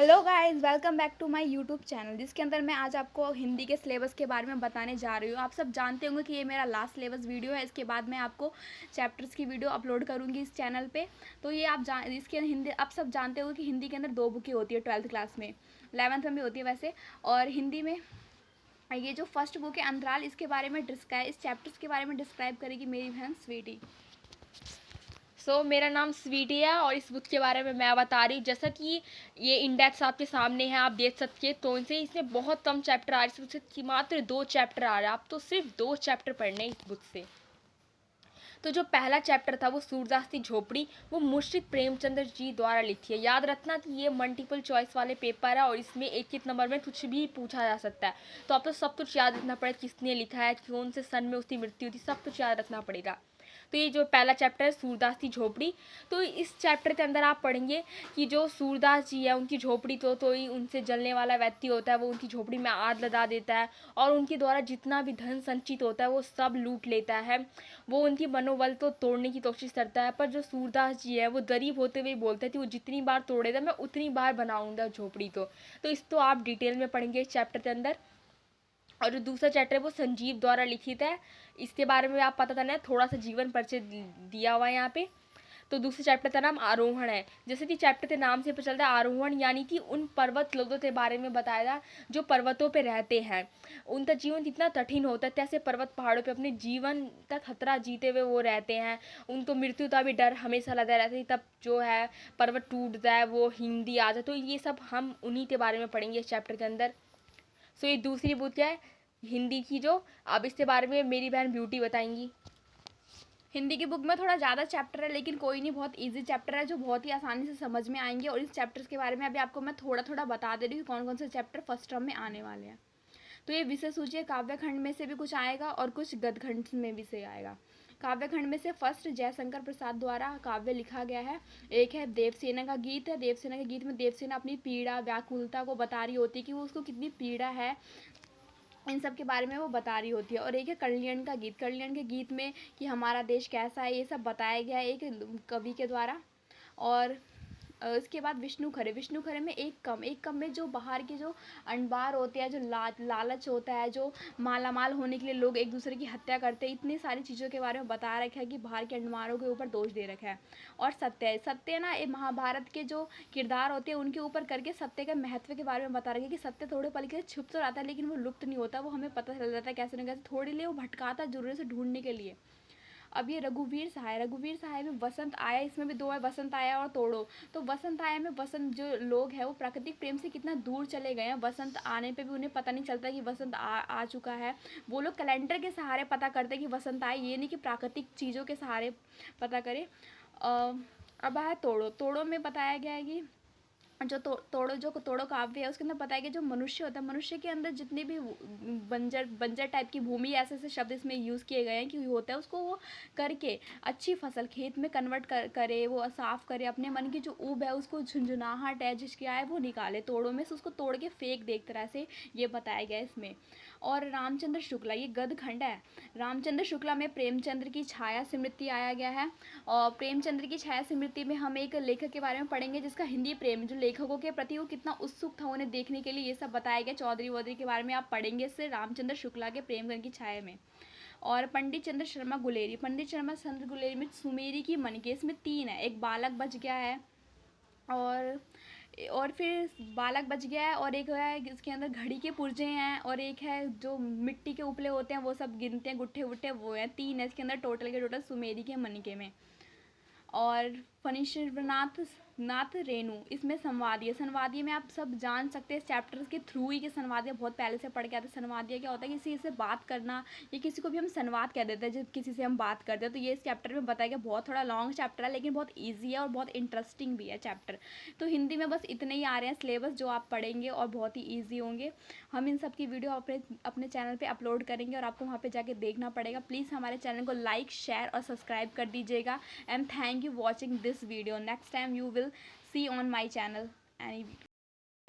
Hello guys, welcome back to my YouTube channel, जिसके अंदर मैं आज आपको हिंदी के सिलेबस के बारे में बताने जा रही हूँ। आप सब जानते होंगे कि ये मेरा लास्ट सिलेबस वीडियो है। इसके बाद मैं आपको चैप्टर्स की वीडियो अपलोड करूँगी इस चैनल पे। तो ये इसके हिंदी आप सब जानते होंगे कि हिंदी के अंदर 2 बुकें होती है 12th क्लास में, 11th में भी होती है वैसे। और हिंदी में ये जो फर्स्ट बुक है अंतराल, इसके बारे में इस चैप्टर्स के बारे में डिस्क्राइब करेगी मेरी बहन स्वीटी। मेरा नाम स्वीटी है और इस बुक के बारे में मैं बता रही हूँ। जैसा कि ये इंडेक्स आपके सामने है, आप देख सकते हैं। तो इनसे इसमें बहुत कम चैप्टर आ रहे हैं, मात्र 2 चैप्टर आ रहे हैं। आप तो सिर्फ 2 चैप्टर पढ़ने इस बुक से। तो जो पहला चैप्टर था वो सूरदास की झोपड़ी, वो मुंशी प्रेमचंद्र जी द्वारा लिखी है। याद रखना कि ये मल्टीपल चॉइस वाले पेपर है और इसमें एक नंबर में कुछ भी पूछा जा सकता है। तो आपको सब कुछ याद रखना पड़ेगा, किसने लिखा है, कौन से सन में उसकी मृत्यु थी, सब कुछ याद रखना पड़ेगा। तो ये जो पहला चैप्टर है सूरदास की झोपड़ी, तो इस चैप्टर के अंदर आप पढ़ेंगे कि जो सूरदास जी है उनकी झोपड़ी तो ही उनसे जलने वाला व्यक्ति होता है, वो उनकी झोपड़ी में आग लगा देता है और उनके द्वारा जितना भी धन संचित होता है वो सब लूट लेता है। वो उनकी मनोबल तो तोड़ने की कोशिश करता है, पर जो सूरदास जी है वो गरीब होते हुए बोलते थे वो जितनी बार तोड़ेगा मैं उतनी बार बनाऊंगा झोपड़ी। तो इस तो आप डिटेल में पढ़ेंगे इस चैप्टर के अंदर। और जो दूसरा चैप्टर है वो संजीव द्वारा लिखित है। इसके बारे में आप पता करना है, थोड़ा सा जीवन परिचय दिया हुआ है यहाँ पे। तो दूसरे चैप्टर का नाम आरोहण है। जैसे कि चैप्टर के नाम से पता चलता है, आरोहण यानी कि उन पर्वत लोगों के बारे में बताया जो पर्वतों पे रहते हैं। उनका जीवन कितना कठिन होता है, कैसे पर्वत पहाड़ों पे अपने जीवन का खतरा जीते हुए वो रहते हैं। उनको मृत्यु का भी डर हमेशा लगा रहता है, तब जो है पर्वत टूट जाए, वो हिंदी आ जाए। तो ये सब हम उन्हीं के बारे में पढ़ेंगे इस चैप्टर के अंदर। ये दूसरी बुक है हिंदी की, जो अब इसके बारे में मेरी बहन ब्यूटी बताएंगी। हिंदी की बुक में थोड़ा ज़्यादा चैप्टर है, लेकिन कोई नहीं, बहुत इजी चैप्टर है जो बहुत ही आसानी से समझ में आएंगे। और इस चैप्टर्स के बारे में अभी आपको मैं थोड़ा थोड़ा बता दे रही हूँ कौन कौन से चैप्टर फर्स्ट टर्म में आने वाले हैं। तो ये विषय सूची काव्य खंड में से भी कुछ आएगा और कुछ गद्य खंड में भी से आएगा। काव्य खंड में से फर्स्ट जयशंकर प्रसाद द्वारा काव्य लिखा गया है। एक है देवसेना का गीत है। देवसेना के गीत में देवसेना अपनी पीड़ा व्याकुलता को बता रही होती है कि वो उसको कितनी पीड़ा है, इन सब के बारे में वो बता रही होती है। और एक है कल्याण का गीत। कल्याण के गीत में कि हमारा देश कैसा है ये सब बताया गया है एक कवि के द्वारा। और इसके बाद विष्णु खरे में एक कम में जो बाहर के जो अनबार होते हैं, जो लालच होता है, जो मालामाल होने के लिए लोग एक दूसरे की हत्या करते हैं, इतनी सारी चीज़ों के बारे में बता रखा है कि बाहर के अनबारों के ऊपर दोष दे रखा है। और सत्य ना, ये महाभारत के जो किरदार होते हैं उनके ऊपर करके सत्य के महत्व के बारे में बता रखा है कि सत्य थोड़े पल के छुप तो रहता है लेकिन वो लुप्त नहीं होता, वो हमें पता चल जाता है कैसे न कैसे, थोड़ी लिए वो भटकाता जरूर से ढूंढने के लिए। अब ये रघुवीर सहाय में वसंत आया, इसमें भी 2 है, वसंत आया और तोड़ो। तो वसंत आया में वसंत जो लोग हैं वो प्राकृतिक प्रेम से कितना दूर चले गए हैं, वसंत आने पे भी उन्हें पता नहीं चलता कि वसंत आ चुका है। वो लोग कैलेंडर के सहारे पता करते हैं कि वसंत आए, ये नहीं कि प्राकृतिक चीज़ों के सहारे पता करें। अब है तोड़ो में बताया गया है कि जो तोड़ो काव्य है उसके अंदर बताया गया जो मनुष्य होता है, मनुष्य के अंदर जितनी भी बंजर टाइप की भूमि, ऐसे ऐसे शब्द इसमें यूज़ किए गए हैं कि होता है उसको वो करके अच्छी फसल खेत में कन्वर्ट करे, वो साफ करे, अपने मन की जो ऊब है उसको, झुंझुनाहट है जिसकी आए वो निकाले तोड़ों में से, उसको तोड़ के फेंक दे एक तरह से, ये बताया गया इसमें। और रामचंद्र शुक्ला, ये गद्य खंड है। रामचंद्र शुक्ला में प्रेमचंद्र की छाया स्मृति आया गया है। और प्रेमचंद्र की छाया स्मृति में हम एक लेखक के बारे में पढ़ेंगे जिसका हिंदी प्रेम, जो लेखकों के प्रति वो कितना उत्सुक था उन्हें देखने के लिए, ये सब बताया गया। चौधरी वौधरी के बारे में आप पढ़ेंगे इससे रामचंद्र शुक्ला के प्रेमगंज की छाया में। और पंडित चंद्र शर्मा गुलेरी में सुमेरी की मन के, इसमें 3 है, एक बालक बच गया है और फिर बालक बच गया है, और एक है इसके अंदर घड़ी के पुर्जे हैं, और एक है जो मिट्टी के उपले होते हैं वो सब गिनते हैं, गुट्ठे वुट्ठे, वो हैं। 3 है इसके अंदर टोटल सुमेरी के मनिके में। और फणीश्वरनाथ रेणु, इसमें संवादीय में आप सब जान सकते हैं इस चैप्टर के थ्रू ही, कि संवादीय बहुत पहले से पढ़ के आते हैं। संवादीय क्या होता है, किसी से बात करना, या किसी को भी हम संवाद कह देते हैं जब किसी से हम बात करते हैं। तो ये इस चैप्टर में बताया गया, बहुत थोड़ा लॉन्ग चैप्टर है लेकिन बहुत ईजी है और बहुत इंटरेस्टिंग भी है चैप्टर। तो हिंदी में बस इतने ही आ रहे हैं सिलेबस जो आप पढ़ेंगे और बहुत ही ईजी होंगे। हम इन सब की वीडियो अपने चैनल पर अपलोड करेंगे और आपको वहाँ पर जाके देखना पड़ेगा। प्लीज़ हमारे चैनल को लाइक, शेयर और सब्सक्राइब कर दीजिएगा। And thank you watching this video. Next time you will see on my channel any